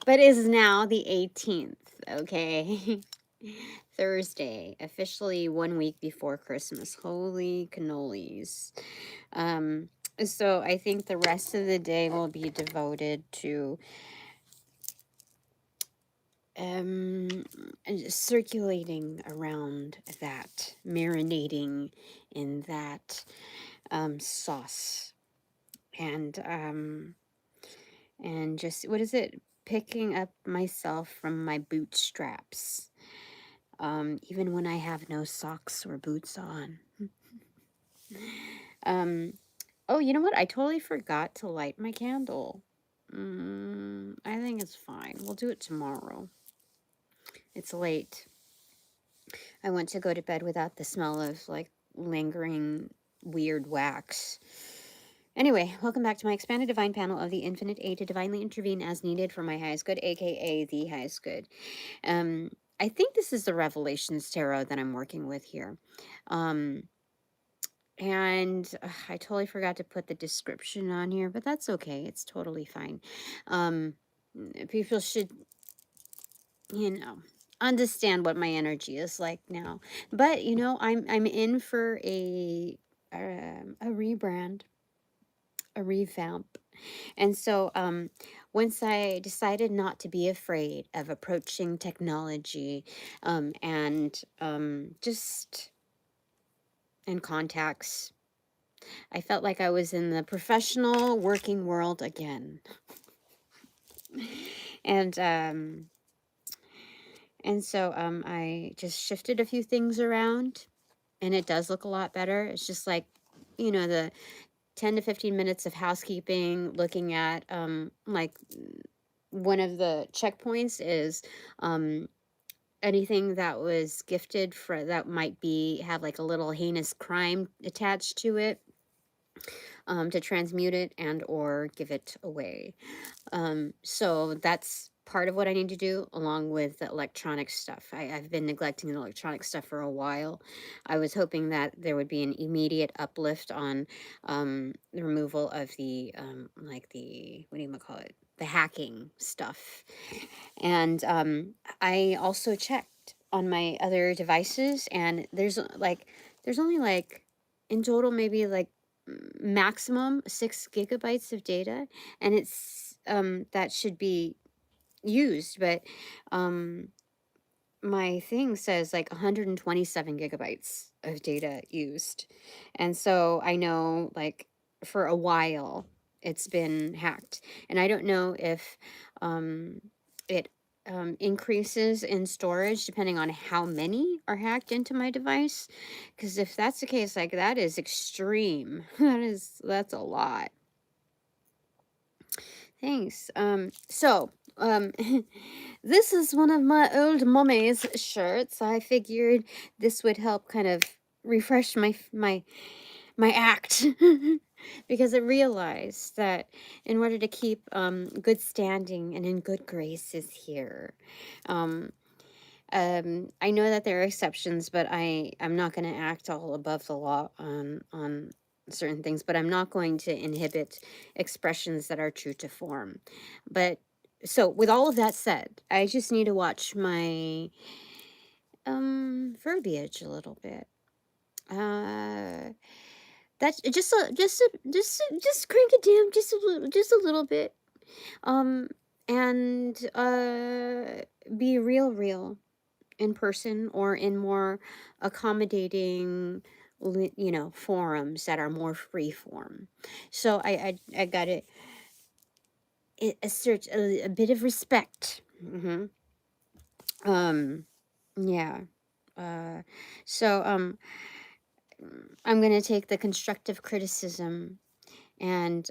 But it is now the 18th, okay? Thursday, officially 1 week before Christmas. Holy cannolis. Um, so I think the rest of the day will be devoted to circulating around that, marinating in that sauce, and just, what is it, picking up myself from my bootstraps, even when I have no socks or boots on. Oh, you know what, I totally forgot to light my candle. I think it's fine, we'll do it tomorrow. It's late. I want to go to bed without the smell of, like, lingering weird wax. Anyway, welcome back to my expanded divine panel of the infinite aid to divinely intervene as needed for my highest good, aka the highest good. I think this is the Revelations Tarot that I'm working with here. And I totally forgot to put the description on here, but that's okay. It's totally fine. People should, understand what my energy is like now. But I'm in for a rebrand, a revamp. And so once I decided not to be afraid of approaching technology, and just in contacts, I felt like I was in the professional working world again. And so I just shifted a few things around, and it does look a lot better. It's just like, the 10 to 15 minutes of housekeeping, looking at like, one of the checkpoints is anything that was gifted for that might have like a little heinous crime attached to it, to transmute it and or give it away. So that's part of what I need to do, along with the electronic stuff. I've been neglecting the electronic stuff for a while. I was hoping that there would be an immediate uplift on the removal of the like the, what do you call it, the hacking stuff. And I also checked on my other devices, and there's only like, in total, maybe like maximum 6 gigabytes of data, and it's that should be used, but my thing says like 127 gigabytes of data used. And so I know, like, for a while it's been hacked, and I don't know if it increases in storage depending on how many are hacked into my device, because if that's the case, like, that is extreme. That's a lot. Thanks. So, this is one of my old mommy's shirts. I figured this would help kind of refresh my act, because I realized that in order to keep good standing and in good graces here, I know that there are exceptions, but I'm not going to act all above the law on certain things, but I'm not going to inhibit expressions that are true to form. But so, with all of that said, I just need to watch my verbiage a little bit. That's just crank it down just a little bit. And be real in person, or in more accommodating, forums that are more free form. So I got to assert a bit of respect. Yeah. So I'm going to take the constructive criticism and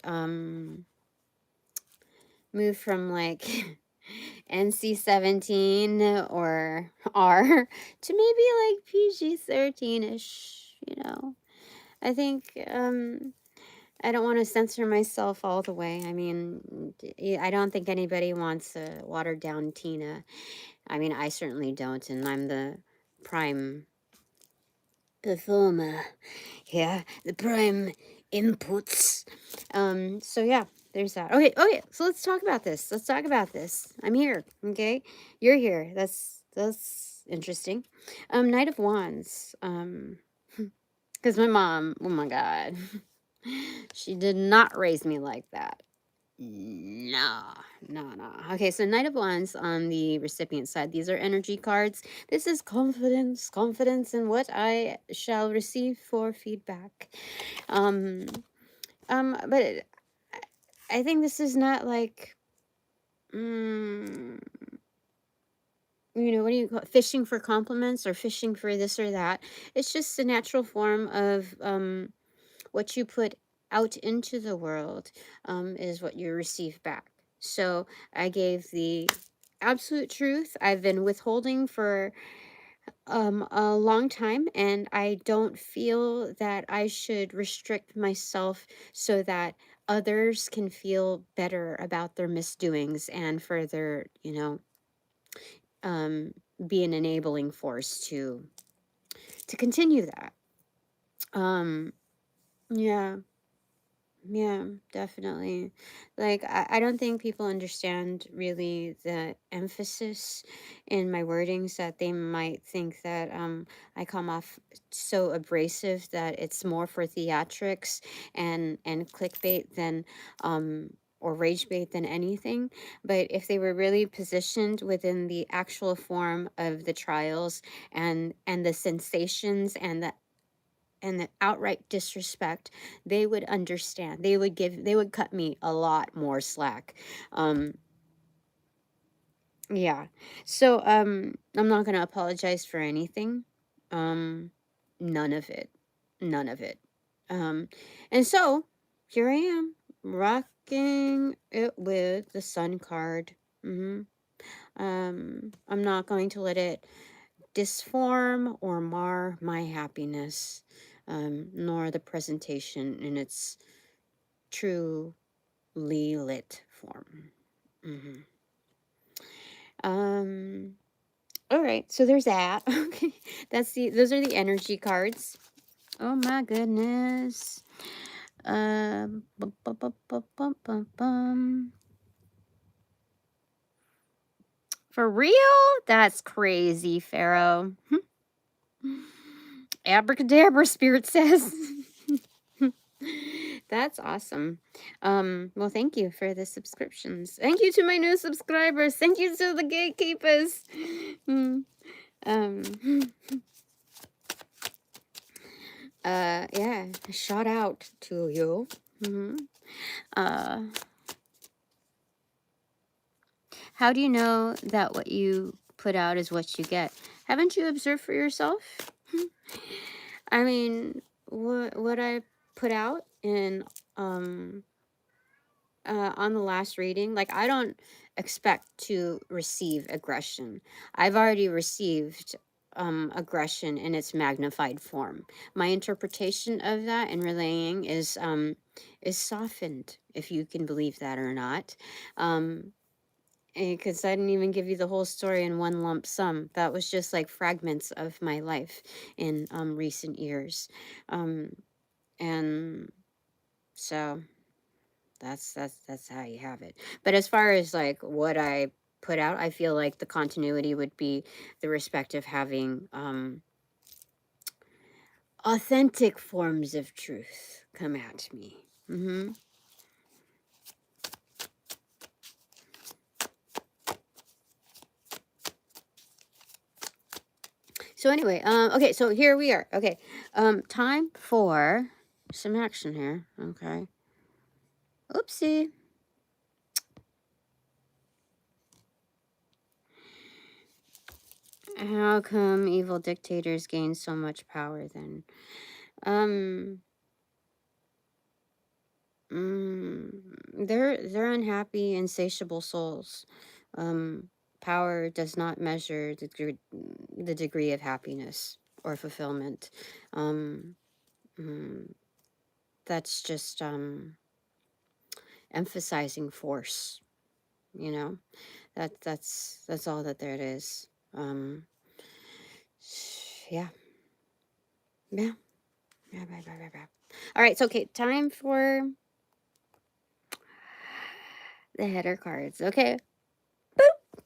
move from, like, NC-17 or R to maybe like PG-13-ish, I think I don't want to censor myself all the way. I mean, I don't think anybody wants a watered down Tina. I mean, I certainly don't, and I'm the prime performer. Yeah, the prime inputs. So yeah. there's that. Okay, okay. So let's talk about this. Let's talk about this. I'm here. Okay, you're here. That's interesting. Knight of Wands. Because my mom, oh my God, she did not raise me like that. No, no. Okay, so Knight of Wands on the recipient side. These are energy cards. This is confidence in what I shall receive for feedback. Um, but I think this is not like, what do you call it? Fishing for compliments or fishing for this or that. It's just a natural form of what you put out into the world is what you receive back. So I gave the absolute truth. I've been withholding for a long time, and I don't feel that I should restrict myself so that others can feel better about their misdoings and further, um, be an enabling force to continue that. Um, yeah. Yeah, definitely. Like, I don't think people understand really the emphasis in my wordings, that they might think that I come off so abrasive that it's more for theatrics and clickbait than or rage bait than anything. But if they were really positioned within the actual form of the trials and the sensations and the outright disrespect, they would understand. They would cut me a lot more slack. Um, yeah. So I'm not gonna apologize for anything. Um, none of it. None of it. Um, and so here I am, rocking it with the sun card. I'm not going to let it disform or mar my happiness, nor the presentation in its truly lit form. hmm Um, all right, so there's that. Okay, those are the energy cards. Oh my goodness. Bum, bum, bum, bum, bum, bum, bum. For real? That's crazy, Pharaoh. Abracadabra, Spirit says. That's awesome. Well, thank you for the subscriptions. Thank you to my new subscribers. Thank you to the gatekeepers. Mm, um, yeah, shout out to you. Uh, how do you know that what you put out is what you get? Haven't you observed for yourself? I mean, what I put out in on the last reading, like, I don't expect to receive aggression. I've already received aggression in its magnified form. My interpretation of that and relaying is softened, if you can believe that or not. Because I didn't even give you the whole story in one lump sum. That was just like fragments of my life in recent years. And so that's how you have it. But as far as like what I put out, I feel like the continuity would be the respect of having authentic forms of truth come at me. So anyway, okay, so here we are. Okay, time for some action here. Okay, oopsie. How come evil dictators gain so much power then? They're unhappy, insatiable souls. Um, Power does not measure the degree of happiness or fulfillment. Um, mm, that's just emphasizing force. You know, that's all that there it is. Um, yeah, yeah, yeah. Bye. All right, so okay, time for The header cards. Okay.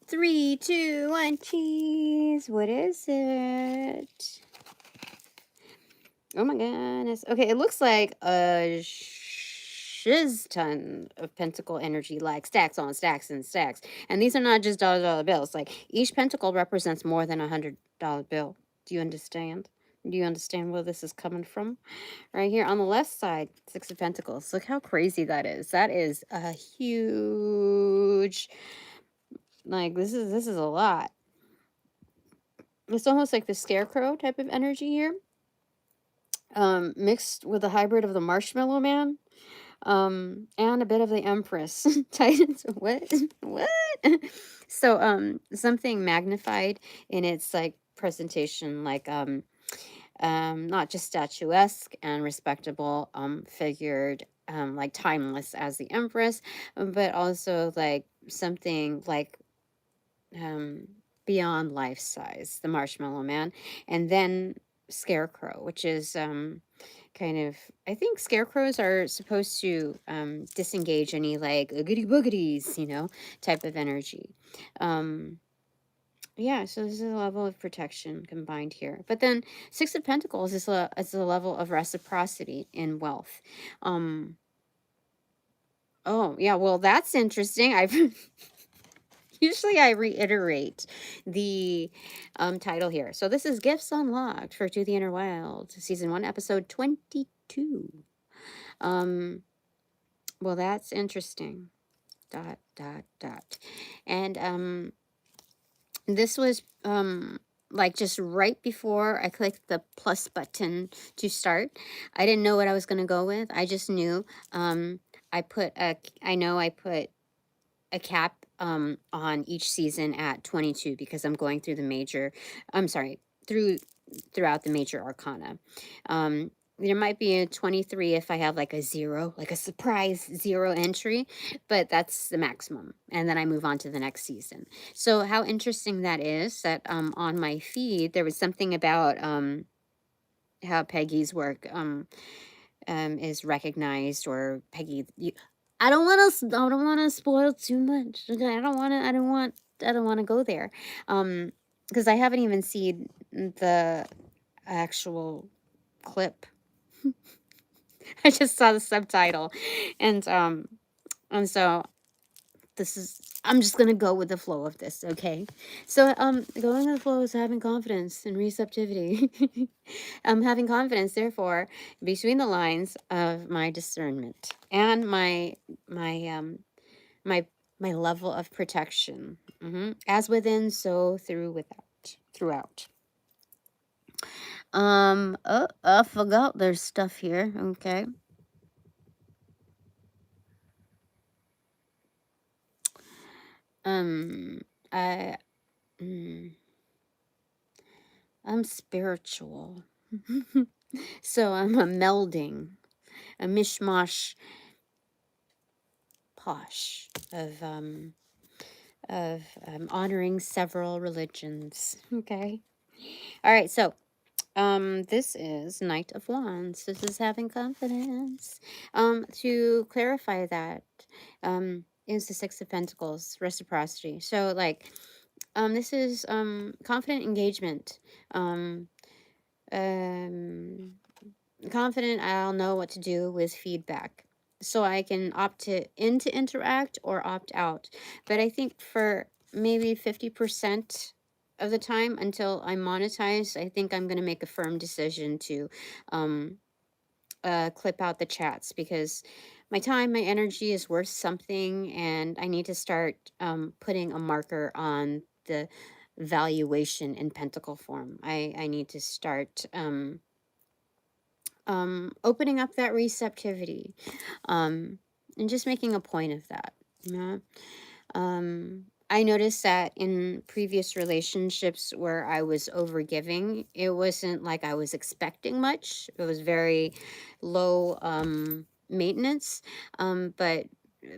3, 2, 1, cheese. What is it? Oh my goodness. Okay, it looks like a shiz ton of pentacle energy, like stacks on stacks and stacks. And these are not just dollar bills. Like each pentacle represents more than $100 bill. Do you understand? Do you understand where this is coming from? Right here on the left side, Six of Pentacles. Look how crazy that is. That is a huge, like this is a lot. It's almost like the scarecrow type of energy here. Mixed with a hybrid of the Marshmallow Man, and a bit of the Empress. Titans, what? What? So, something magnified in its like presentation, like not just statuesque and respectable, figured, like timeless as the Empress, but also like something like um, beyond life size, the Marshmallow Man, and then Scarecrow, which is kind of, I think scarecrows are supposed to disengage any like oogity boogities, type of energy. Um, yeah, so this is a level of protection combined here. But then Six of Pentacles is a level of reciprocity in wealth. Oh yeah, well that's interesting. I've Usually I reiterate the title here. So this is Gifts Unlocked for To the Inner Wild, Season 1, Episode 22. Well, that's interesting. Dot, dot, dot. And this was like just right before I clicked the plus button to start. I didn't know what I was going to go with. I just knew I put a cap on each season at 22 because I'm going through the major, I'm sorry, throughout the major arcana. There might be a 23 if I have like a zero, like a surprise zero entry, but that's the maximum. And then I move on to the next season. So how interesting that is that on my feed, there was something about how Peggy's work is recognized, or Peggy. I don't want to spoil too much. Okay, I don't want to go there, because I haven't even seen the actual clip. I just saw the subtitle, and so I'm just gonna go with the flow of this, okay? So going with the flow is having confidence and receptivity. Having confidence, therefore, between the lines of my discernment and my my level of protection. As within, so throughout. Oh, I forgot there's stuff here. Okay. Um, I, mm, I'm spiritual. So I'm a melding, a mishmash posh of honoring several religions. Okay. All right, so this is Knight of Wands. This is having confidence. To clarify that, is the Six of Pentacles, reciprocity. So like, this is confident engagement. Um, um, confident I'll know what to do with feedback. So I can opt to interact or opt out. But I think for maybe 50% of the time until I monetize, I think I'm going to make a firm decision to um, clip out the chats, because my time, my energy is worth something, and I need to start putting a marker on the valuation in pentacle form. I need to start opening up that receptivity, and just making a point of that. Yeah. I noticed that in previous relationships where I was overgiving, it wasn't like I was expecting much. It was very low maintenance, but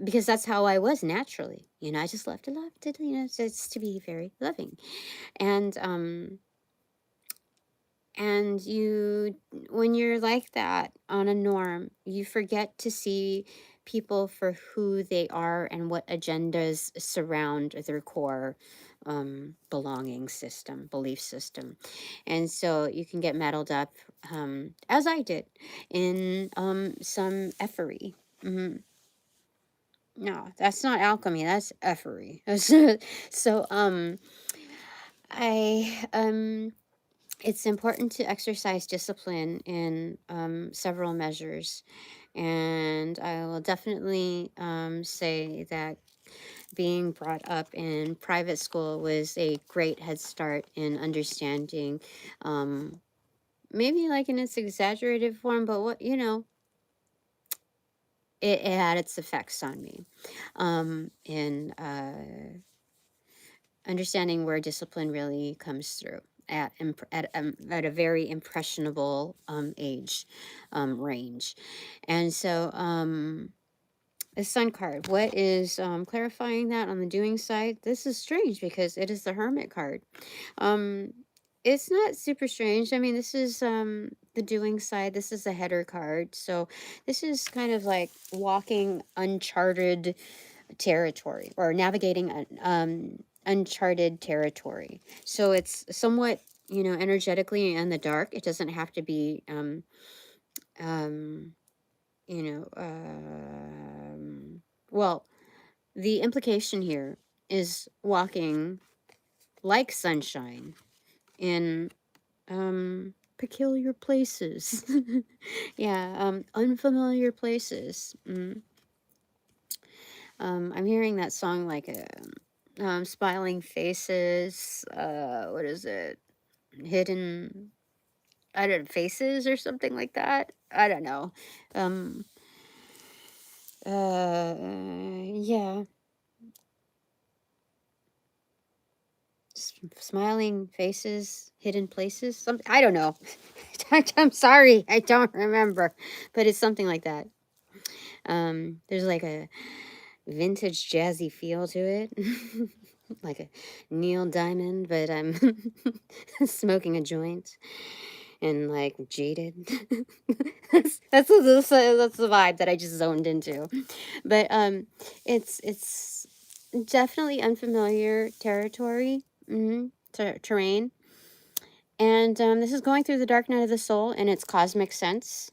because that's how I was naturally. I just love to love to, just to be very loving, and you, when you're like that on a norm, you forget to see people for who they are and what agendas surround their core belonging system, belief system. And so you can get muddled up, as I did, in some effery. No, that's not alchemy, that's effery. So I it's important to exercise discipline in several measures. And I will definitely say that being brought up in private school was a great head start in understanding, maybe like in its exaggerated form, but what, it had its effects on me, in understanding where discipline really comes through at a very impressionable age range. And so the sun card, what is clarifying that on the doing side? This is strange because it is the hermit card. um it's not super strange. I mean, this is the doing side. This is the header card, so this is kind of like walking uncharted territory or navigating uncharted territory. So it's somewhat, energetically in the dark. It doesn't have to be, um, you know, well, the implication here is walking like sunshine in peculiar places. Yeah, unfamiliar places. I'm hearing that song like Smiling Faces. What is it? Hidden, I don't know, Faces or something like that. I don't know. Um, yeah. Smiling Faces, Hidden Places. Some, I don't know. I'm sorry, I don't remember, but it's something like that. There's like a vintage jazzy feel to it. Like a Neil Diamond, but I'm smoking a joint and like jaded. That's the vibe that I just zoned into. But it's definitely unfamiliar territory, terrain. And this is going through the dark night of the soul in its cosmic sense.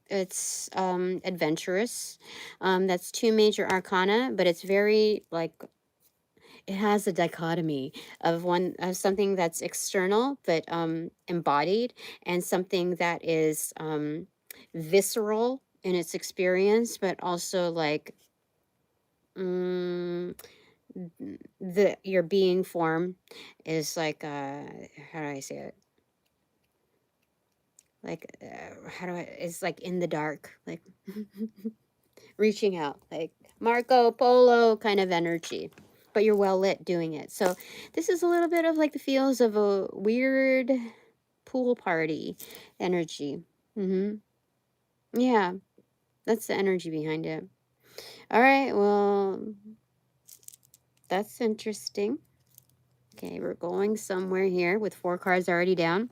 It's adventurous. That's two major arcana, but it's very like, it has a dichotomy of something that's external but embodied, and something that is visceral in its experience, but also like, mm, the your being form is like, how do I say it, like, how do I, it's like in the dark, like reaching out, like Marco Polo kind of energy, but you're well lit doing it. So this is a little bit of like the feels of a weird pool party energy. Yeah, that's the energy behind it. All right, well, that's interesting. Okay, we're going somewhere here with 4 cards already down.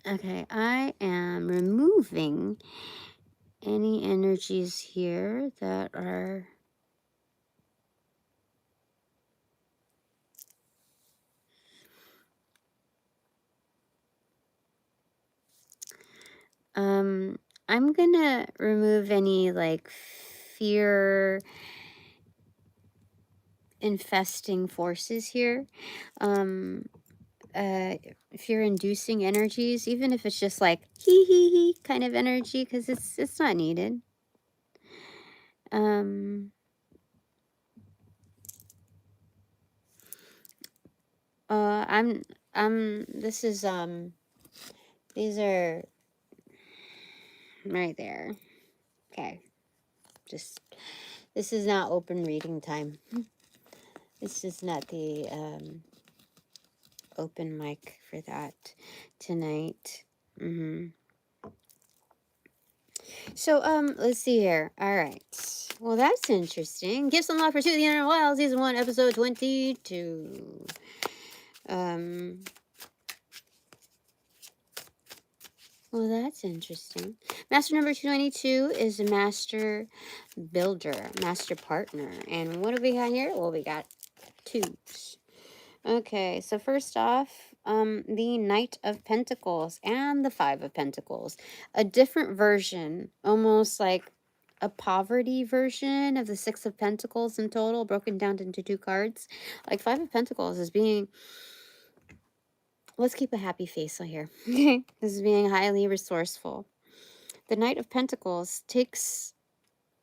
Okay, I am removing any energies here that are I'm gonna remove any like fear infesting forces here. Fear inducing energies, even if it's just like hee hee hee kind of energy, because it's not needed. This is these are right there. Okay, just, this is not open reading time. This is not the open mic for that tonight. So let's see here. All right, well, that's interesting. Give some love for To the Inner Wild, season 1, episode 22. Well, that's interesting. Master number 292 is a master builder, master partner. And what do we got here? Well, we got twos. Okay, so first off, the Knight of Pentacles and the Five of Pentacles. A different version, almost like a poverty version of the Six of Pentacles in total, broken down into two cards. Like Five of Pentacles is being, let's keep a happy face on here. Okay, this is being highly resourceful. The Knight of Pentacles takes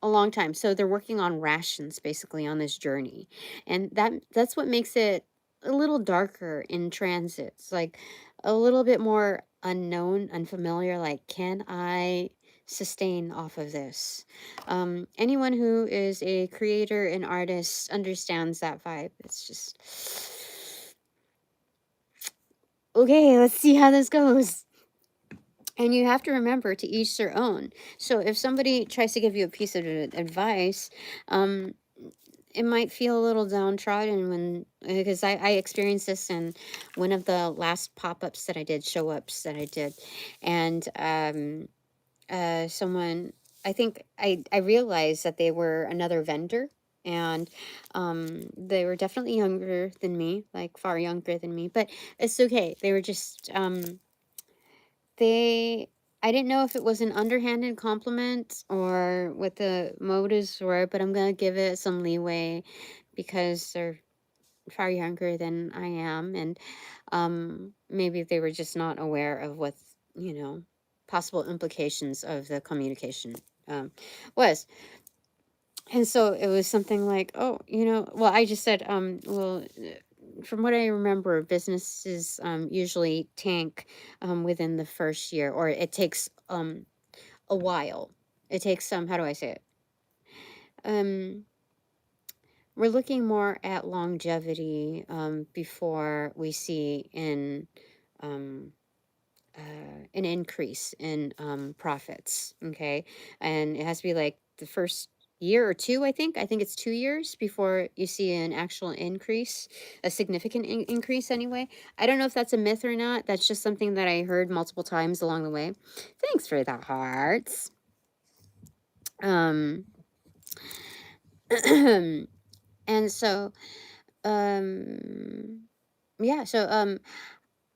a long time. So they're working on rations basically on this journey. And that's what makes it a little darker in transits. Like a little bit more unknown, unfamiliar, like can I sustain off of this? Anyone who is a creator and artist understands that vibe. It's just okay, let's see how this goes. And you have to remember to each their own. So if somebody tries to give you a piece of advice, it might feel a little downtrodden when, because I experienced this in one of the last pop-ups that I did, show-ups that I did. And someone, I think I realized that they were another vendor. And they were definitely younger than me, like far younger than me. But it's okay. They were just... I didn't know if it was an underhanded compliment or what the motives were, but I'm gonna give it some leeway because they're far younger than I am, and maybe they were just not aware of what, possible implications of the communication was. And so it was something like, oh, well, I just said, well, from what I remember, businesses usually tank within the first year, or it takes a while. It takes some, how do I say it? We're looking more at longevity before we see an increase in profits. Okay, and it has to be like the first year or two. I think it's 2 years before you see an actual increase, a significant increase anyway. I don't know if that's a myth or not. That's just something that I heard multiple times along the way. Thanks for the hearts. um and so yeah, so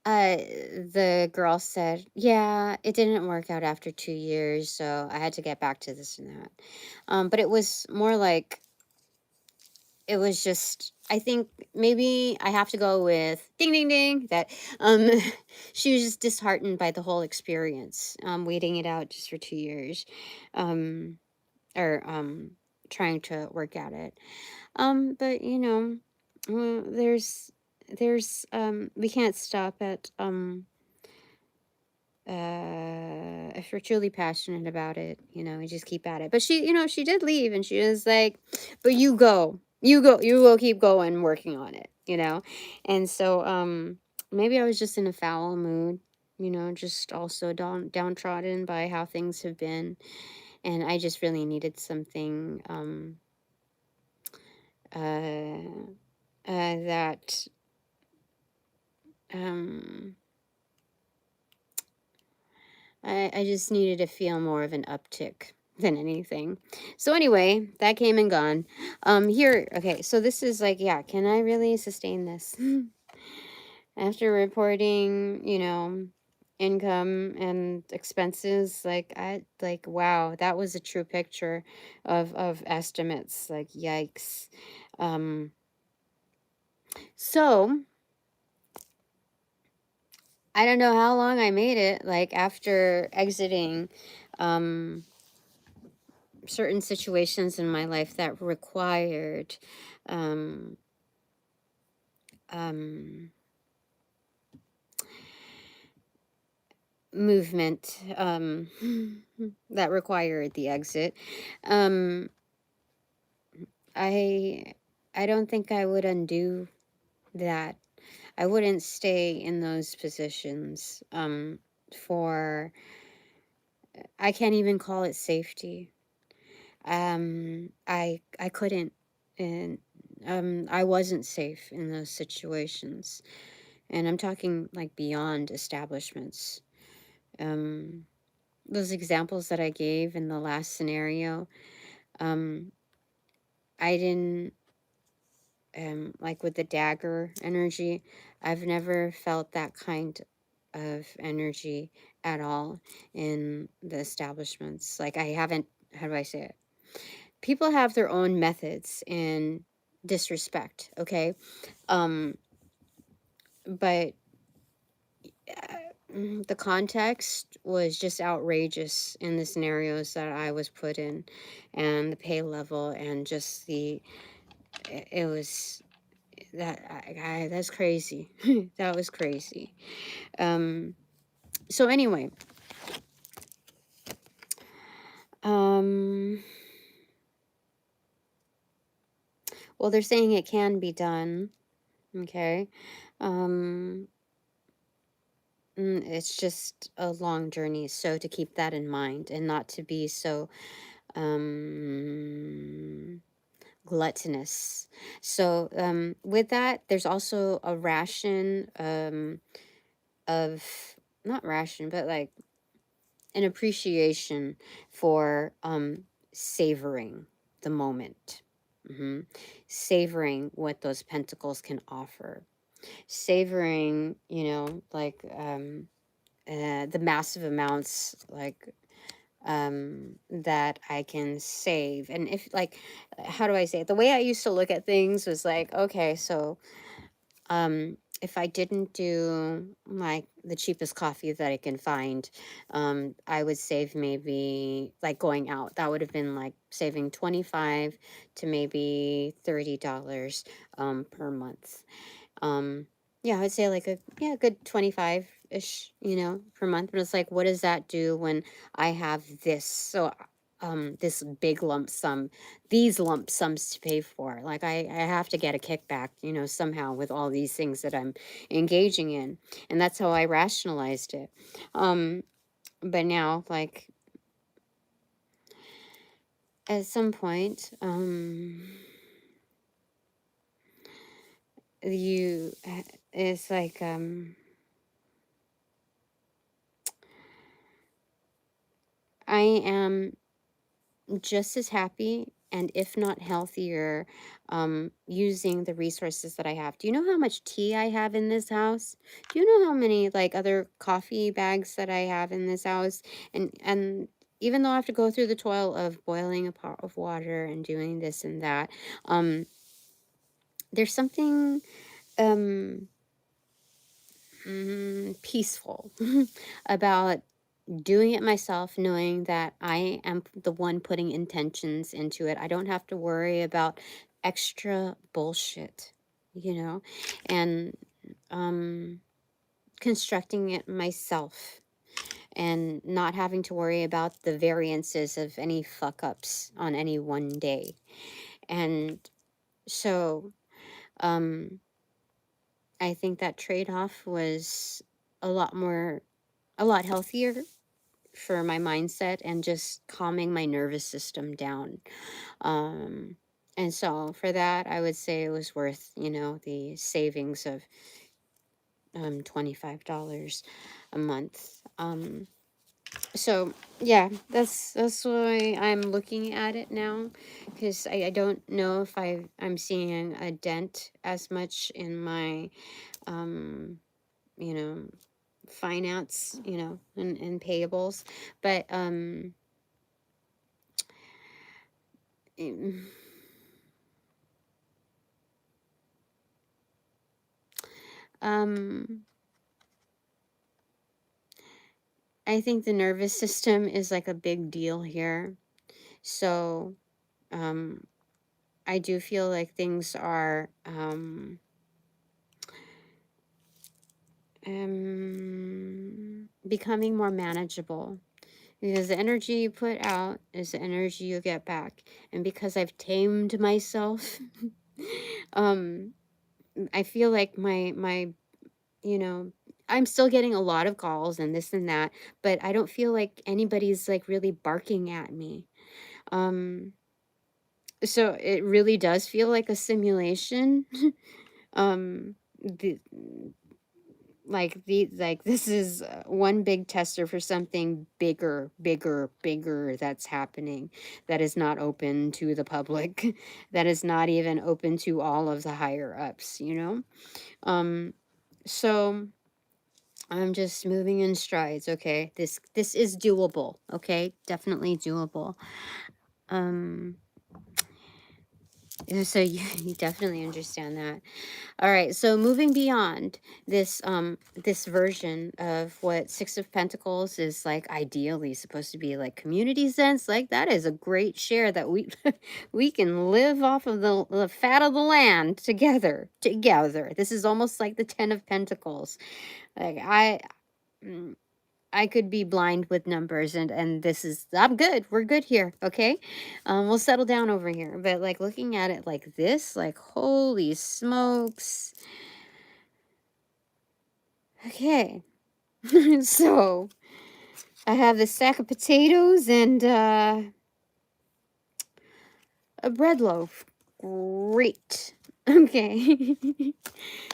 the girl said, yeah, it didn't work out after 2 years, so I had to get back to this and that. But it was more like, it was just, I think maybe I have to go with ding ding ding that um she was just disheartened by the whole experience, waiting it out just for 2 years, um or trying to work at it. But there's we can't stop at if you're truly passionate about it, you just keep at it. But she did leave, and she was like, but you go keep going working on it, and so maybe I was just in a foul mood, just also downtrodden by how things have been, and I just really needed something that um I just needed to feel more of an uptick than anything. So anyway, that came and gone. Here, okay, so this is like, yeah, can I really sustain this? After reporting, income and expenses, like wow, that was a true picture of estimates. Like yikes. So I don't know how long I made it, like after exiting certain situations in my life that required um, um, movement, that required the exit. Um, I I don't think I would undo that. I wouldn't stay in those positions for, I can't even call it safety. I couldn't, and I wasn't safe in those situations, and I'm talking like beyond establishments. those examples that I gave in the last scenario, um, I didn't, like with the dagger energy, I've never felt that kind of energy at all in the establishments. Like, I haven't, how do I say it? People have their own methods in disrespect, okay? Um, but the context was just outrageous in the scenarios that I was put in, and the pay level, and just it was that's crazy. That was crazy. So anyway, um, well, they're saying it can be done. Okay. Um, it's just a long journey, so to keep that in mind and not to be so um gluttonous. So with that, there's also a ration of, not ration, but like an appreciation for savoring the moment. Savoring what those pentacles can offer, savoring, like the massive amounts, like that I can save. And if, like, how do I say it? The way I used to look at things was like, okay, so if I didn't do like the cheapest coffee that I can find, I would save maybe, like, going out, that would have been like saving 25 to maybe $30 per month. Yeah, I would say like a, yeah, good 25-ish, per month. But it's like, what does that do when I have this? So this big lump sum, these lump sums to pay for. Like, I have to get a kickback, somehow, with all these things that I'm engaging in. And that's how I rationalized it. But now, like, at some point, you it's like I am just as happy, and if not healthier, using the resources that I have. Do you know how much tea I have in this house? Do you know how many, like, other coffee bags that I have in this house? And even though I have to go through the toil of boiling a pot of water and doing this and that, um there's something um peaceful about doing it myself, knowing that I am the one putting intentions into it. I don't have to worry about extra bullshit, and constructing it myself, and not having to worry about the variances of any fuck ups on any one day. And so um I think that trade-off was a lot healthier for my mindset, and just calming my nervous system down. Um, and so for that, I would say it was worth, the savings of $25 a month. So yeah, that's why I'm looking at it now, because I don't know if I'm seeing a dent as much in my you know finance, and payables. But mm, um I think the nervous system is like a big deal here. So um I do feel like things are becoming more manageable, because the energy you put out is the energy you get back. And because I've tamed myself, um I feel like my you know I'm still getting a lot of calls and this and that, but I don't feel like anybody's like really barking at me. um so it really does feel like a simulation. um the like this is one big tester for something bigger that's happening, that is not open to the public, that is not even open to all of the higher ups, you know. So I'm just moving in strides. Okay, this is doable. Okay, definitely doable. So you definitely understand that. All right, so moving beyond this version of what Six of Pentacles is like ideally supposed to be, like community sense, like that is a great share that we we can live off of the fat of the land together. This is almost like the 10 of Pentacles. Like mm, I could be blind with numbers, and this is, I'm good. We're good here, okay? We'll settle down over here. But like looking at it like this, like holy smokes. Okay. So I have this sack of potatoes and a bread loaf. Great. Okay.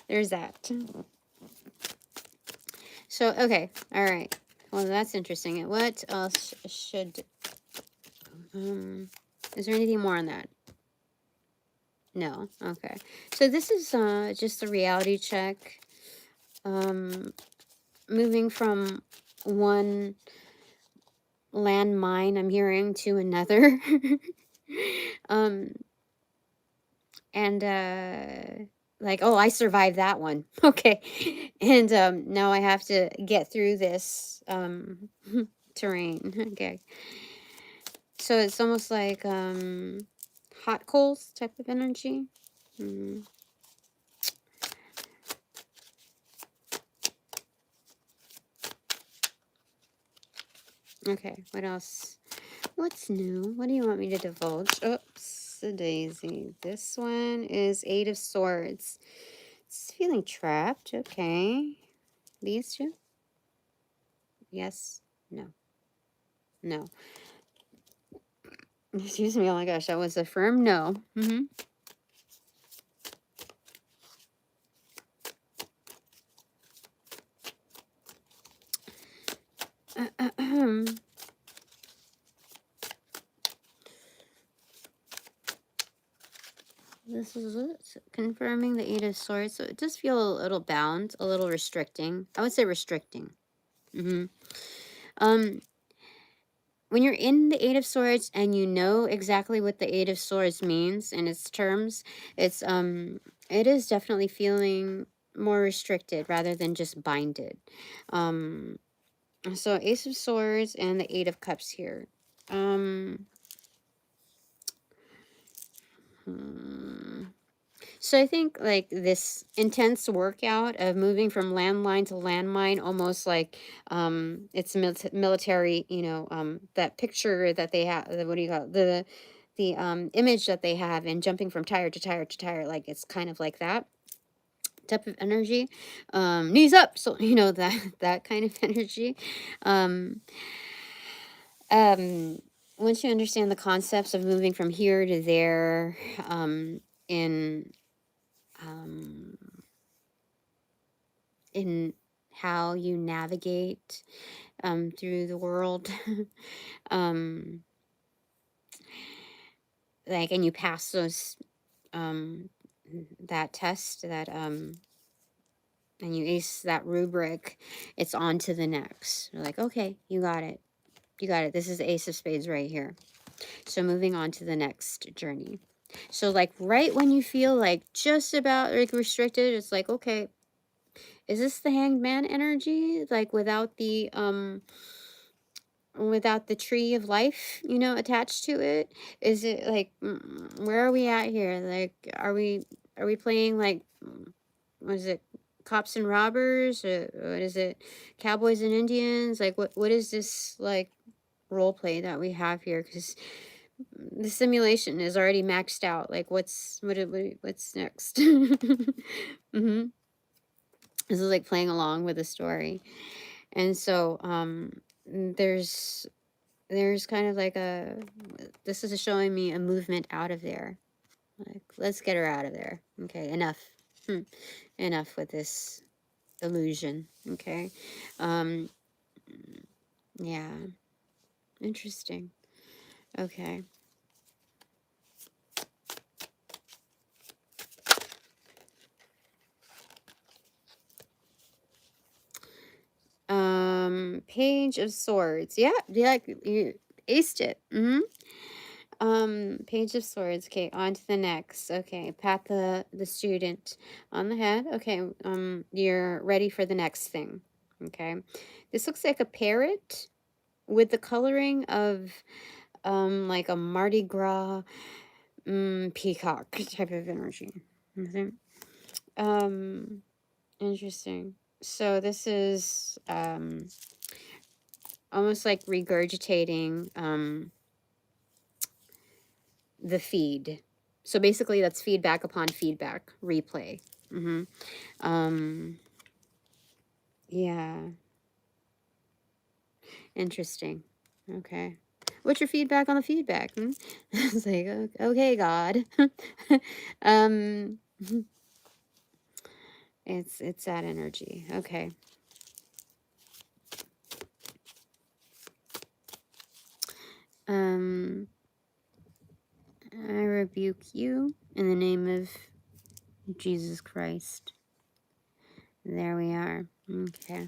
There's that. So okay, all right. Well, that's interesting. What else should is there anything more on that? No. Okay. So this is just a reality check. Moving from one landmine I'm hearing to another. um and like, oh, I survived that one. Okay. And now I have to get through this terrain. Okay. So it's almost like hot coals type of energy. Mm. Okay, what else? What's new? What do you want me to divulge? Oops, a daisy. This one is Eight of Swords. It's feeling trapped. Okay. These two? Yes. No. No. Excuse me. Oh my gosh, that was a firm no. This is it. Confirming the Eight of Swords. So it does feel a little bound, a little restricting. I would say restricting. Um, when you're in the Eight of Swords and you know exactly what the Eight of Swords means in its terms, it is definitely feeling more restricted rather than just binded. So Ace of Swords and the Eight of Cups here. So I think like this intense workout of moving from landline to landmine, almost like it's military, you know, that picture that they have, what do you call it? The image that they have in jumping from tire to tire to tire, like it's kind of like that type of energy. Knees up, so you know that that kind of energy. Um, Once you understand the concepts of moving from here to there, in um, in how you navigate through the world, um, like, and you pass those that test, that and you ace that rubric, it's on to the next. You're like, okay, you got it. You got it. This is the Ace of Spades right here. So moving on to the next journey. So like right when you feel like just about like restricted, it's like, okay, is this the Hanged Man energy? Like without the tree of life, you know, attached to it? Is it like where are we at here? Like are we playing like what is it? Cops and robbers? Or what is it? Cowboys and Indians? Like what is this like role play that we have here? Because the simulation is already maxed out. Like what's next? This is like playing along with the story. And so there's kind of like this is showing me a movement out of there. Like, let's get her out of there. Okay, enough. Enough with this illusion. Okay. Um, yeah. Interesting. Okay. Page of Swords. Yeah, yeah, you aced it. Page of Swords. Okay, on to the next. Okay, pat the student on the head. Okay, you're ready for the next thing. Okay, this looks like a parrot with the coloring of like a Mardi Gras peacock type of energy. Okay. Um, Interesting. So this is almost like regurgitating the feed. So basically that's feedback upon feedback, replay. Yeah, interesting. Okay. What's your feedback on the feedback? It's like, okay, God. um, it's that energy. Okay. Um, I rebuke you in the name of Jesus Christ. There we are. Okay.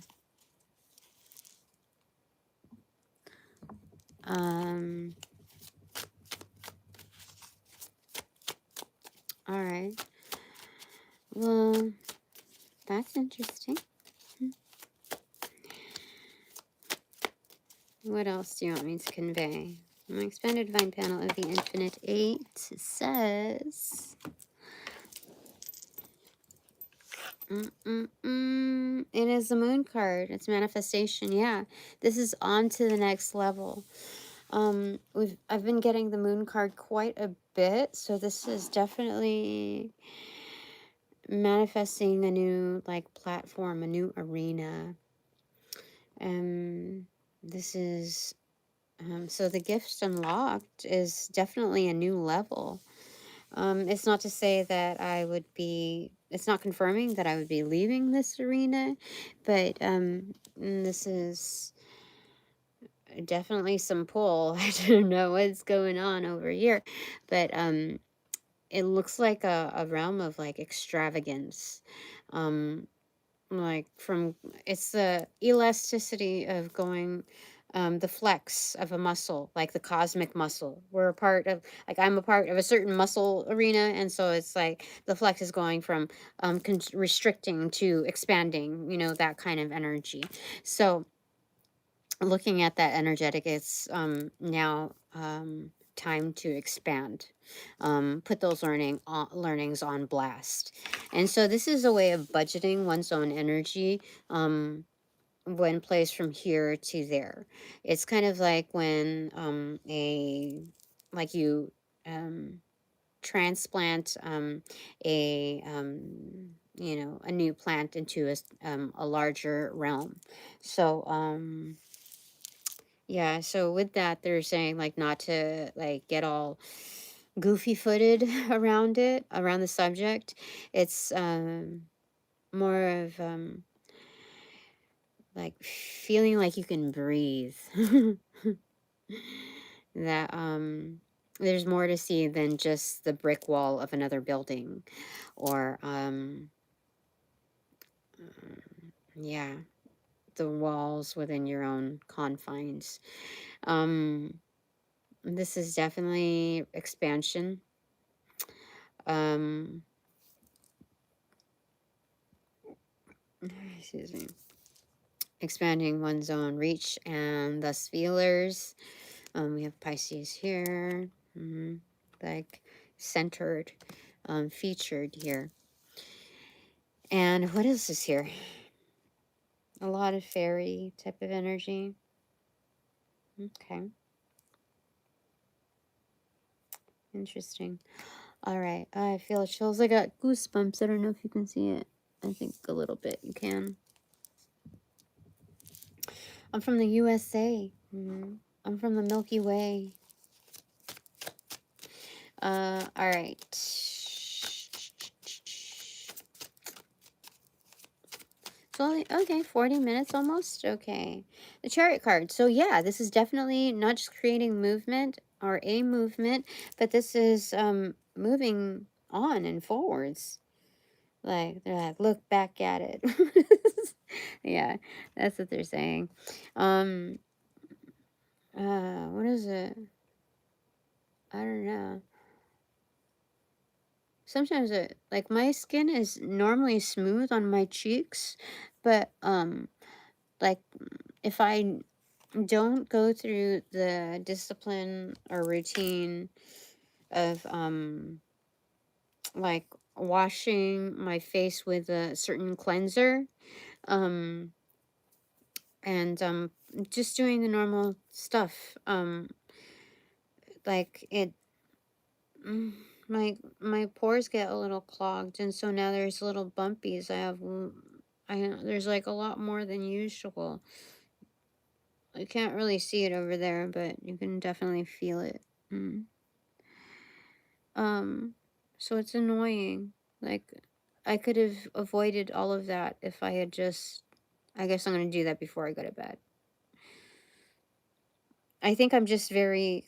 All right. Well, that's interesting. What else do you want me to convey? My expanded divine panel of the infinite 8 says it is the moon card. It's manifestation. Yeah. This is on to the next level. I've been getting the moon card quite a bit, so this is definitely manifesting a new like platform, a new arena. This is so the gift unlocked is definitely a new level. It's not to say that I would be, it's not confirming that I would be leaving this arena, but this is definitely some pull. I don't know what's going on over here, but it looks like a realm of like extravagance. Like from, it's the elasticity of going, the flex of a muscle, like the cosmic muscle. We're a part of, like I'm a part of a certain muscle arena, and so it's like the flex is going from restricting to expanding, that kind of energy. So looking at that energetic, it's now time to expand, put those learnings on blast. And so this is a way of budgeting one's own energy when placed from here to there. It's kind of like when like you transplant a new plant into a larger realm. So yeah, so with that, they're saying like not to like get all goofy footed around the subject. It's more of like feeling like you can breathe. That there's more to see than just the brick wall of another building, or yeah, the walls within your own confines. This is definitely expansion. Um, Excuse me. Expanding one's own reach and thus feelers. We have Pisces here, like centered, featured here. And what else is here? A lot of fairy type of energy. Okay. Interesting. All right. I feel chills. I got goosebumps. I don't know if you can see it. I think a little bit you can. I'm from the USA. I'm from the Milky Way. All right. Well, okay, 40 minutes almost. Okay. The chariot card. So yeah, this is definitely not just creating movement or a movement, but this is moving on and forwards. Like they're like, look back at it. Yeah, that's what they're saying. Um what is it? I don't know. Sometimes it like my skin is normally smooth on my cheeks, but like if I don't go through the discipline or routine of like washing my face with a certain cleanser, um and just doing the normal stuff, like it mm, my pores get a little clogged, and so now there's little bumpies. There's like a lot more than usual. I can't really see it over there, but you can definitely feel it. Mm. Um, so it's annoying. Like, I could have avoided all of that if I had just. I guess I'm gonna do that before I go to bed. I think I'm just very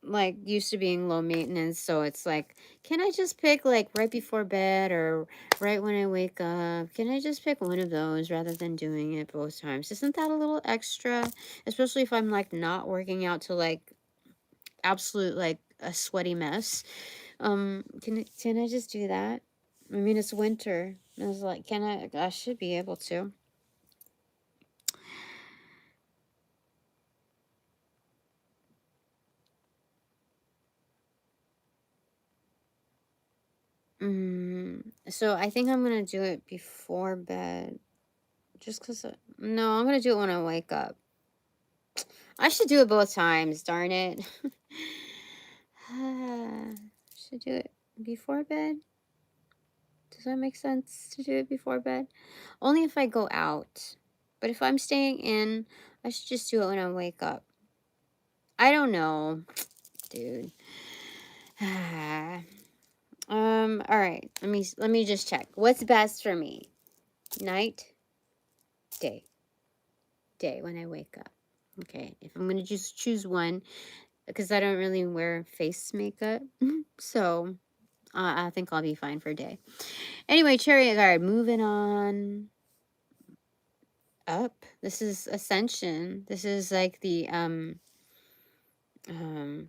like used to being low maintenance, so it's like, can I just pick like right before bed or right when I wake up? Can I just pick one of those rather than doing it both times? Isn't that a little extra? Especially if I'm like not working out to like absolute like a sweaty mess. Can I just do that? I mean, it's winter. I was like, I should be able to. So I think I'm gonna do it before bed. Just because, no, I'm gonna do it when I wake up. I should do it both times, darn it. Should do it before bed. Does that make sense to do it before bed? Only if I go out. But if I'm staying in, I should just do it when I wake up. I don't know, dude. All right. Let me just check. What's best for me? Night, day. Day when I wake up. Okay. If I'm gonna just choose one, because I don't really wear face makeup, so I think I'll be fine for day. Anyway, chariot guard. Moving on up. This is ascension. This is like the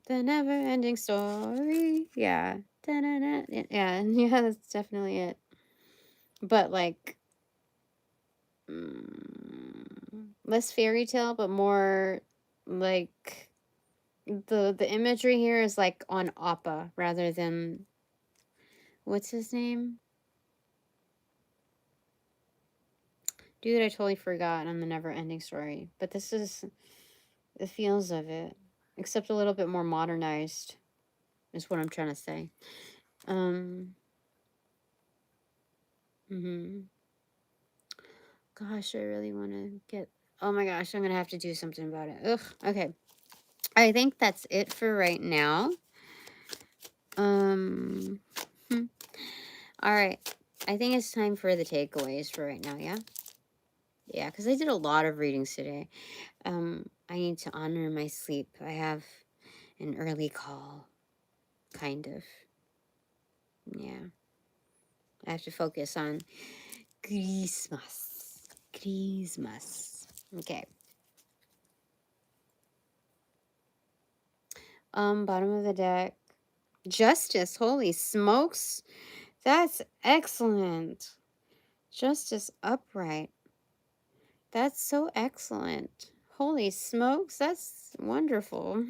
never ending story. Yeah. Da-na-na. Yeah. Yeah. That's definitely it. But like less fairy tale, but more like the imagery here is like on Appa rather than what's his name? Dude, I totally forgot on the never ending story. But this is the feels of it. Except a little bit more modernized is what I'm trying to say. Um mhm. Gosh, I really want to get. Oh my gosh, I'm gonna have to do something about it. Ugh. Okay. I think that's it for right now. Um. hmm. All right. I think it's time for the takeaways for right now. Yeah. Yeah, because I did a lot of readings today. I need to honor my sleep. I have an early call, kind of. Yeah. I have to focus on Christmas. Christmas. Okay. Bottom of the deck. Justice. Holy smokes. That's excellent. Justice upright. That's so excellent. Holy smokes. That's wonderful.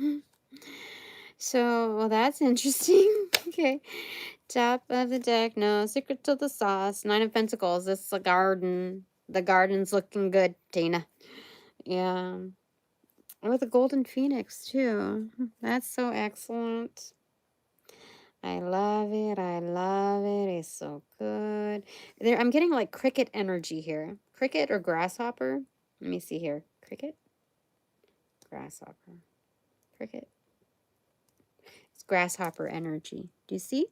So, well, that's interesting. Okay. Top of the deck. No secret to the sauce. Nine of Pentacles. It's a garden. The garden's looking good, Tina. Yeah. With the Golden Phoenix, too. That's so excellent. I love it. I love it. It's so good. There, I'm getting like cricket energy here. Cricket or grasshopper? Let me see here. Cricket? Grasshopper. Cricket. It's grasshopper energy. Do you see?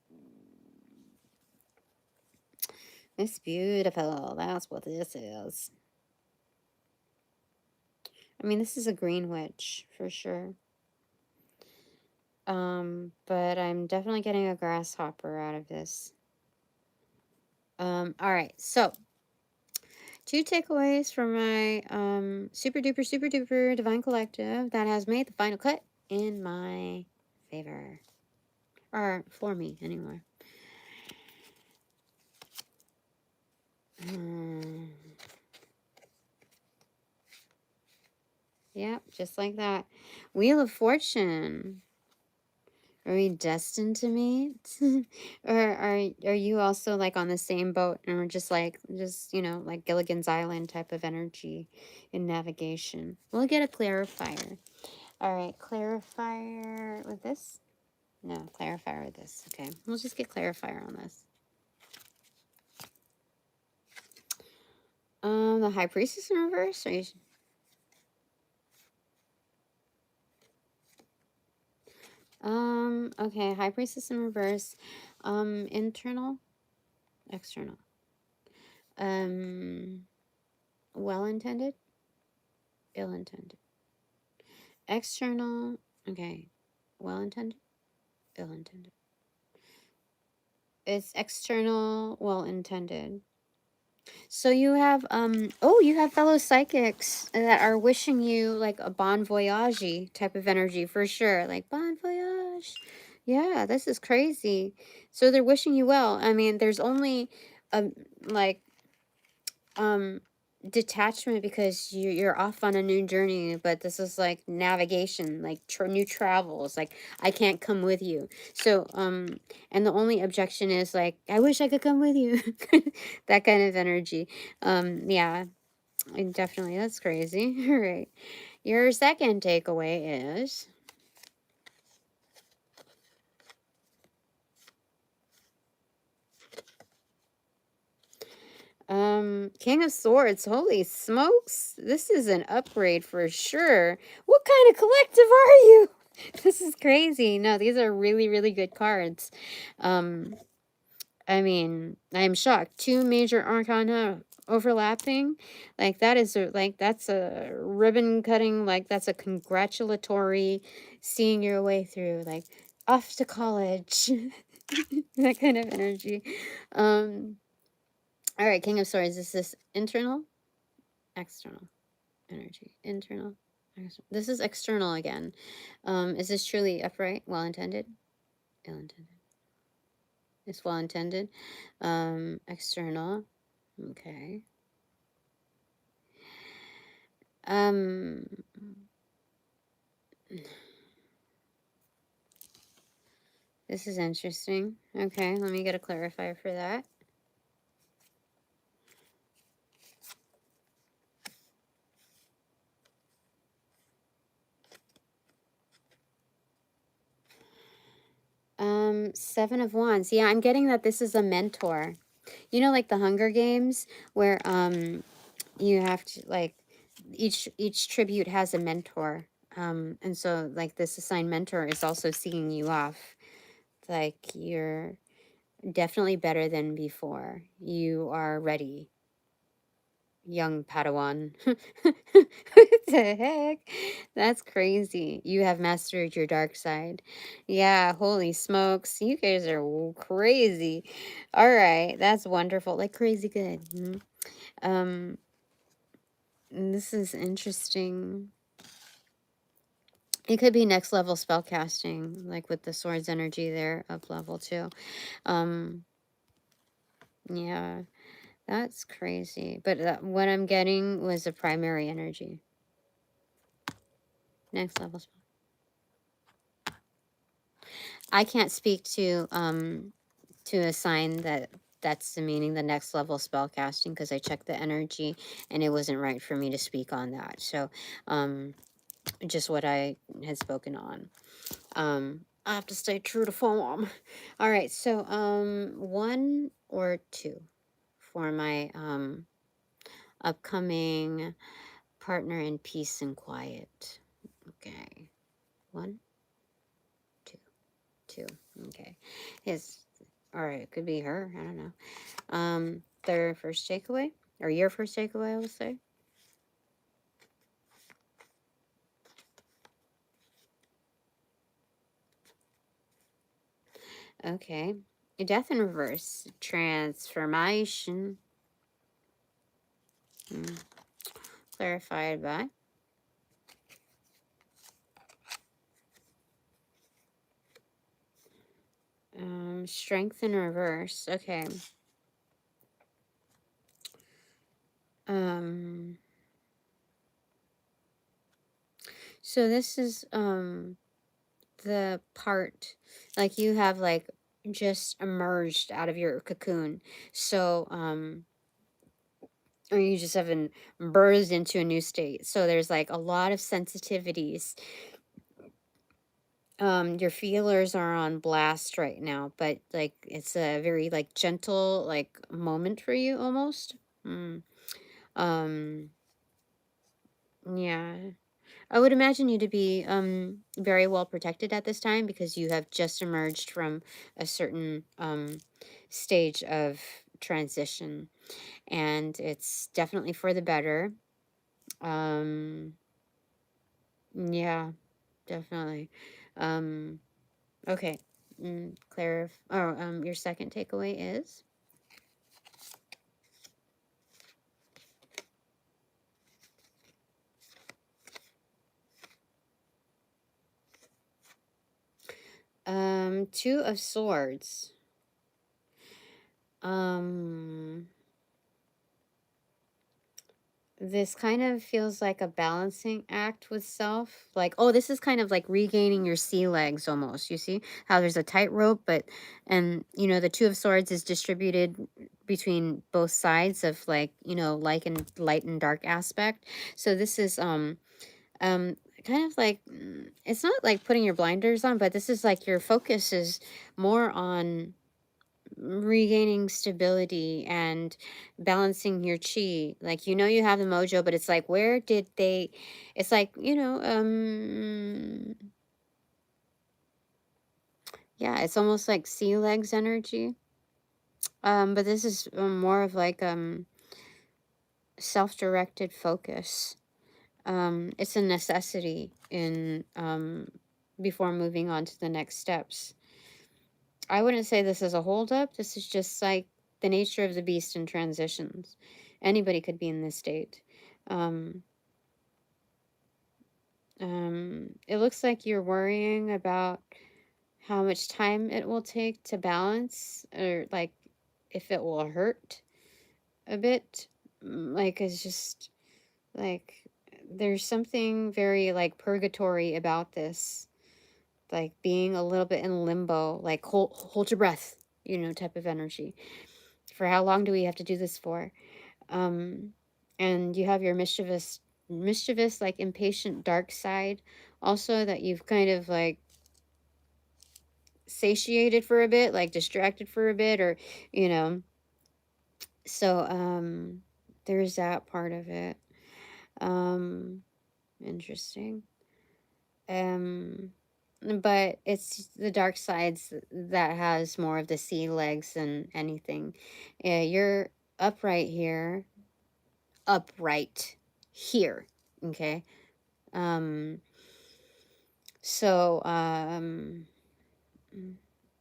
It's beautiful. That's what this is. I mean, this is a green witch for sure. But I'm definitely getting a grasshopper out of this. All right, so 2 takeaways from my super duper divine collective that has made the final cut in my favor. Or for me, anyway. Yep, just like that. Wheel of Fortune. Are we destined to meet? Or are you also like on the same boat and we're just like like Gilligan's Island type of energy in navigation? We'll get a clarifier. All right, clarifier with this? No, clarifier with this. Okay, we'll just get clarifier on this. The High Priestess in reverse. Are you... Okay, High Priestess in reverse. Internal, external. Well-intended, ill-intended. External, okay. Well-intended, ill-intended. It's external, well-intended. So you have you have fellow psychics that are wishing you like a bon voyage type of energy for sure. Like bon voyage. Yeah, this is crazy. So they're wishing you well. I mean, there's only like detachment because you're off on a new journey, but this is like navigation, like new travels. Like I can't come with you. So and the only objection is like I wish I could come with you. That kind of energy. Yeah, definitely, that's crazy. All right, your second takeaway is King of Swords. Holy smokes, this is an upgrade for sure. What kind of collective are you? This is crazy. No, these are really, really good cards. I mean, I'm shocked. 2 major arcana overlapping. Like that is that's a ribbon cutting, like that's a congratulatory seeing your way through, like off to college. That kind of energy. All right, King of Swords. Is this internal? External energy. Internal. External. This is external again. Is this truly upright? Well intended? Ill intended. It's well intended. External. Okay. This is interesting. Okay, let me get a clarifier for that. Seven of Wands. Yeah, I'm getting that this is a mentor. You know, like the Hunger Games, where you have to like each tribute has a mentor. And so like this assigned mentor is also seeing you off. Like you're definitely better than before. You are ready, young Padawan. What the heck? That's crazy. You have mastered your dark side. Yeah, holy smokes. You guys are crazy. All right, that's wonderful. Like crazy good. This is interesting. It could be next level spell casting, like with the swords energy there up level 2. Yeah. That's crazy. But what I'm getting was a primary energy. Next level spell. I can't speak to a sign that's the meaning, the next level spell casting, because I checked the energy and it wasn't right for me to speak on that. So just what I had spoken on. I have to stay true to form. All right, so 1 or 2 for my upcoming partner in peace and quiet. Okay. 1, 2, 2. Okay. All right. It could be her. I don't know. their first takeaway, or your first takeaway, I will say. Okay. Death in reverse. Transformation. Clarified by. Strength in reverse. Okay. So this is the part, like, you have like just emerged out of your cocoon. So or you just haven't birthed into a new state. So there's like a lot of sensitivities. Your feelers are on blast right now, but like it's a very like gentle like moment for you almost. Mm. Um yeah. I would imagine you to be very well protected at this time because you have just emerged from a certain stage of transition, and it's definitely for the better. Um yeah, definitely. Um okay. Your second takeaway is Two of Swords. Um This kind of feels like a balancing act with self. Like, oh, this is kind of like regaining your sea legs almost. You see how there's a tightrope, but, and the Two of Swords is distributed between both sides of, like, like and light and dark aspect. So this is um kind of like, it's not like putting your blinders on, but this is like your focus is more on regaining stability and balancing your chi. Like, you have the mojo, but it's like, where did they, it's like, yeah, it's almost like sea legs energy. But this is more of like self-directed focus. It's a necessity in before moving on to the next steps. I wouldn't say this is a holdup. This is just like the nature of the beast in transitions. Anybody could be in this state. Um, it looks like you're worrying about how much time it will take to balance, or like if it will hurt a bit. Like, it's just like there's something very like purgatory about this, like being a little bit in limbo, like hold your breath, type of energy. For how long do we have to do this for? Um, and you have your mischievous, like impatient dark side, also, that you've kind of like satiated for a bit, like distracted for a bit, or you know. So there's that part of it. Um, Interesting. Um, but it's the dark sides that has more of the sea legs than anything. Yeah, you're upright here, upright here. Okay. Um, so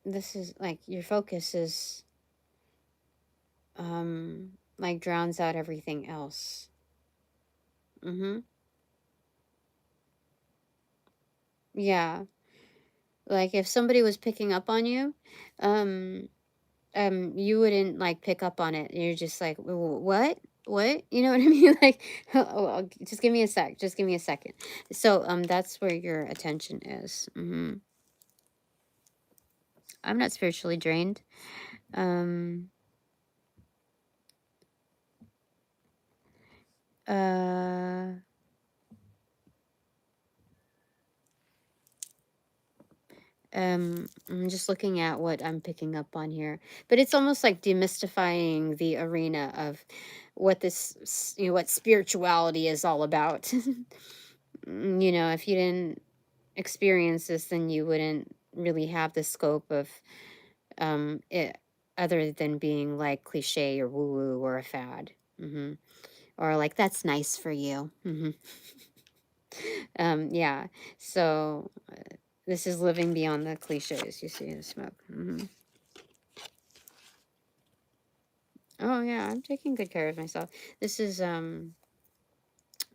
this is like your focus is like drowns out everything else. Mm-hmm. Yeah. Like if somebody was picking up on you, um, you wouldn't like pick up on it. You're just like, What? What?" You know what I mean? Like, oh, just give me a sec. Just give me a second." So that's where your attention is. I'm not spiritually drained. Um, uh, I'm just looking at what I'm picking up on here, but it's almost like demystifying the arena of what what spirituality is all about. If you didn't experience this, then you wouldn't really have the scope of it other than being like cliche or woo woo or a fad. Or like, that's nice for you. Yeah. So this is living beyond the cliches. You see the smoke. Oh yeah, I'm taking good care of myself. This is all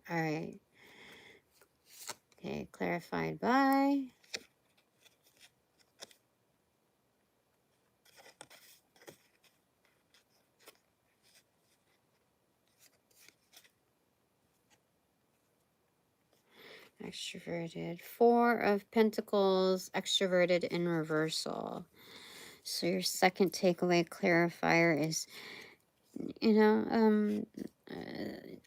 right. Okay, clarified by extroverted. 4 of Pentacles, extroverted in reversal. So your second takeaway clarifier is,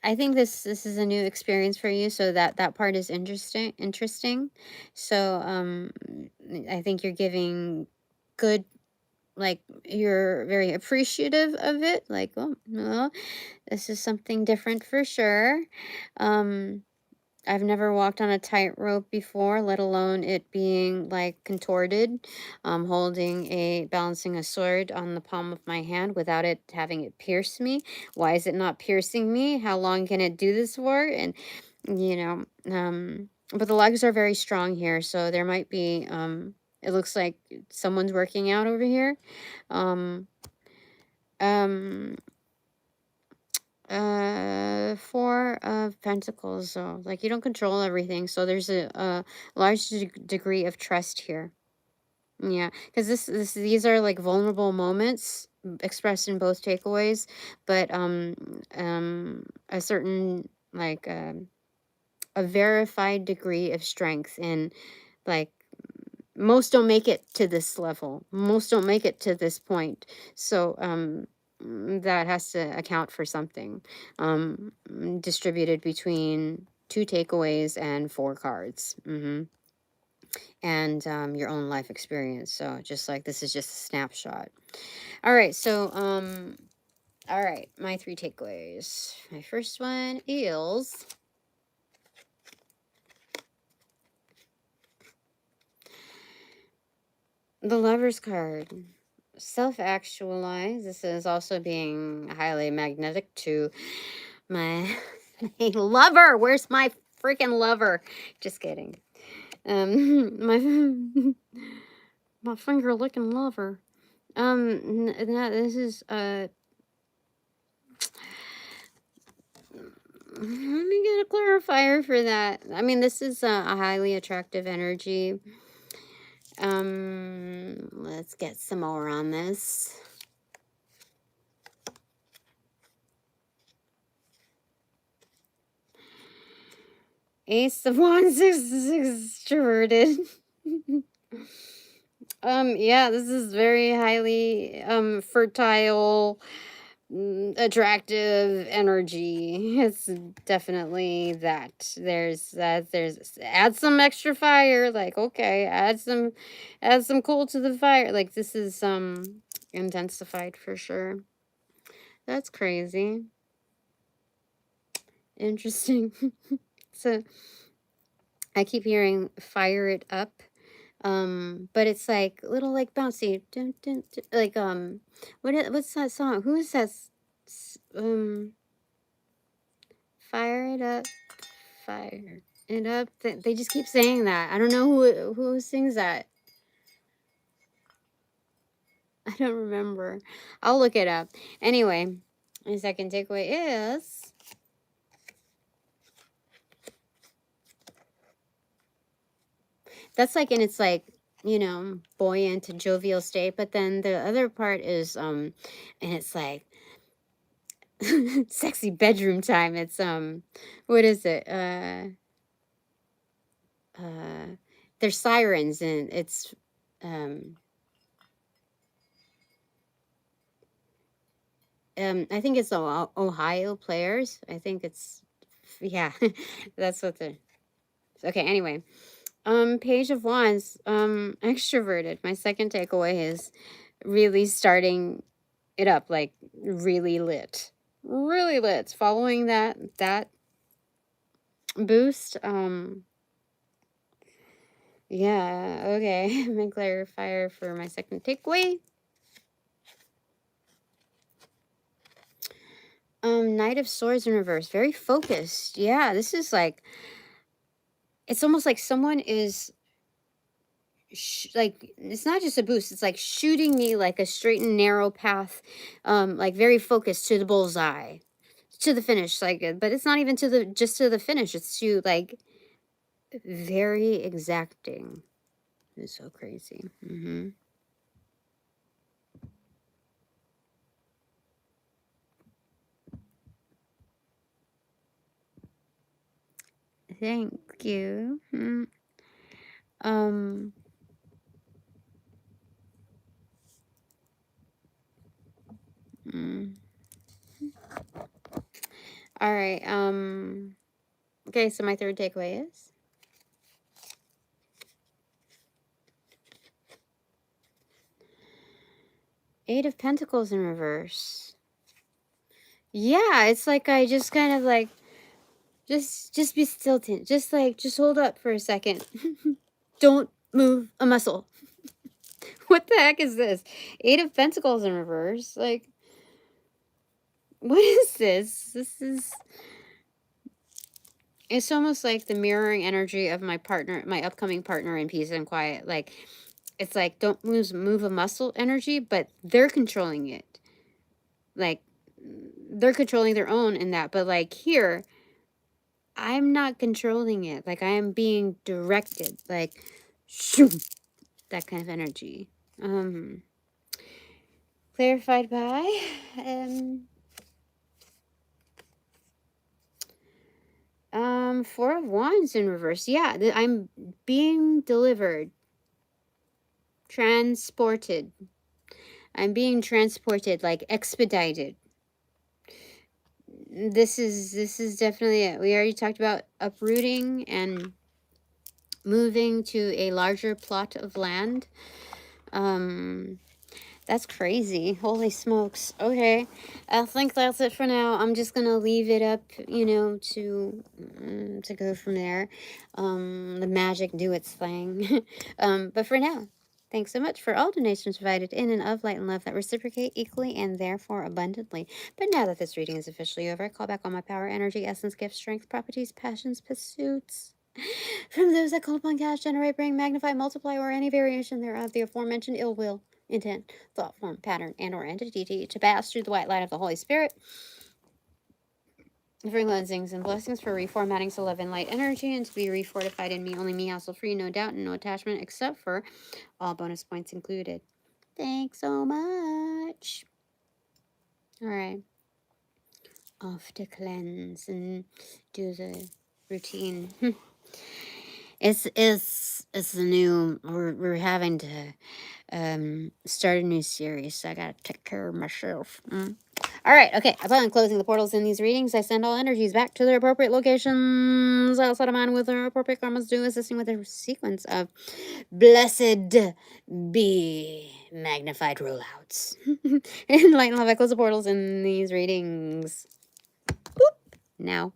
I think this is a new experience for you, so that part is interesting. So I think you're giving good, like, you're very appreciative of it, like, oh no, this is something different for sure. I've never walked on a tightrope before, let alone it being like contorted. Balancing a sword on the palm of my hand without it having it pierce me. Why is it not piercing me? How long can it do this for? And, but the legs are very strong here. So there might be, it looks like someone's working out over here. Um, um, 4 of Pentacles, so like you don't control everything, so there's a large degree of trust here. Yeah, because these are like vulnerable moments expressed in both takeaways, but a certain, like, a verified degree of strength in, like, most don't make it to this level. Most don't make it to this point. So that has to account for something. Distributed between 2 takeaways and 4 cards. And your own life experience. So just like this is just a snapshot. All right. So all right, my 3 takeaways. My first one is the Lover's card. Self-actualize. This is also being highly magnetic to my lover. Where's my freaking lover? Just kidding. My my finger licking lover. This is let me get a clarifier for that. I mean, this is a highly attractive energy. Let's get some more on this. Ace of Wands is extroverted. Yeah, this is very highly fertile, attractive energy. It's definitely that. There's add some extra fire, like, okay, add some coal to the fire. Like, this is intensified for sure. That's crazy. Interesting. So I keep hearing fire it up. But it's like little, like, bouncy, dun, dun, dun, like, what's that song? Who is that? Fire it up, fire it up. They just keep saying that. I don't know who sings that. I don't remember. I'll look it up. Anyway, my second takeaway is that's like, and it's like, buoyant, jovial state. But then the other part is and it's like sexy bedroom time. It's what is it? There's sirens, and it's I think it's Ohio players. I think it's, yeah, that's what the, okay, anyway. Page of Wands, extroverted. My second takeaway is really starting it up, like really lit. Really lit. Following that boost. Yeah, okay. My clarifier for my second takeaway. Knight of Swords in reverse. Very focused. Yeah, this is like, it's almost like someone is like, it's not just a boost, it's like shooting me like a straight and narrow path, like very focused to the bullseye, to the finish, like, but it's not even to the, just to the finish, it's to like very exacting. It's so crazy. Thank you. Um mm. All right. Okay, so my third takeaway is Eight of Pentacles in reverse. Yeah, it's like I just kind of like, just be still, just like, just hold up for a second. Don't move a muscle. What the heck is this? Eight of Pentacles in reverse. Like, what is this? This is, it's almost like the mirroring energy of my partner, my upcoming partner in Peace and Quiet. Like, it's like, don't move a muscle energy, but they're controlling it. Like, they're controlling their own in that. But like here, I'm not controlling it. Like, I am being directed. Like, shoo, that kind of energy. Clarified by Four of Wands in reverse. Yeah, I'm being delivered, transported. I'm being transported, like expedited. This is definitely it. We already talked about uprooting and moving to a larger plot of land. That's crazy. Holy smokes. Okay. I think that's it for now. I'm just going to leave it up, you know, to go from there. The magic do its thing. But for now, thanks so much for all donations provided in and of light and love that reciprocate equally and therefore abundantly. But now that this reading is officially over, I call back all my power, energy, essence, gifts, strength, properties, passions, pursuits. From those that call upon cash, generate, bring, magnify, multiply, or any variation thereof, the aforementioned ill will, intent, thought form, pattern, and or entity to pass through the white light of the Holy Spirit for cleansings and blessings, for reformatting to love and light energy, and to be refortified in me, only me, hassle free, no doubt, and no attachment, except for all bonus points included. Thanks so much. All right. Off to cleanse and do the routine. It's a new, we're having to start a new series, so I gotta take care of myself. All right, okay. Upon closing the portals in these readings, I send all energies back to their appropriate locations outside of mine with their appropriate karmas due, assisting with a sequence of blessed be magnified rollouts. In light and love, I close the portals in these readings. Boop. Now.